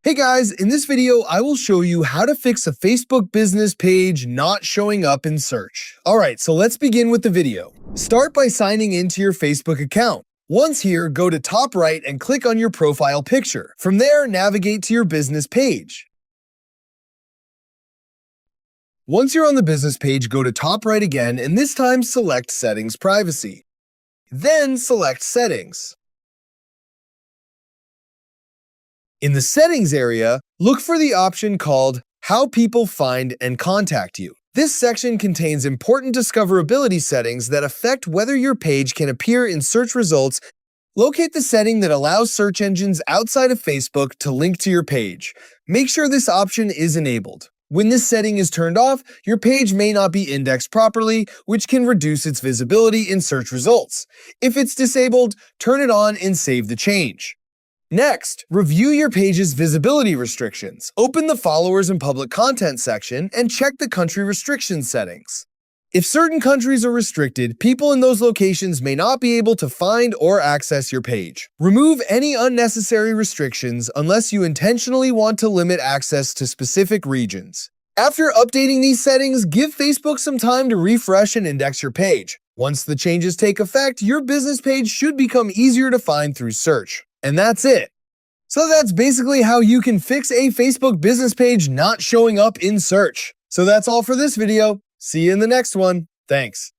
Hey guys, in this video, I will show you how to fix a Facebook business page not showing up in search. Alright, so let's begin with the video. Start by signing into your Facebook account. Once here, go to top right and click on your profile picture. From there, navigate to your business page. Once you're on the business page, go to top right again and this time select Settings Privacy. Then select Settings. In the Settings area, look for the option called How People Find and Contact You. This section contains important discoverability settings that affect whether your page can appear in search results. Locate the setting that allows search engines outside of Facebook to link to your page. Make sure this option is enabled. When this setting is turned off, your page may not be indexed properly, which can reduce its visibility in search results. If it's disabled, turn it on and save the change. Next, review your page's visibility restrictions. Open the Followers and Public Content section and check the country restriction settings. If certain countries are restricted, people in those locations may not be able to find or access your page. Remove any unnecessary restrictions unless you intentionally want to limit access to specific regions. After updating these settings, give Facebook some time to refresh and index your page. Once the changes take effect, your business page should become easier to find through search. And that's it. So that's basically how you can fix a Facebook business page not showing up in search. So that's all for this video. See you in the next one. Thanks.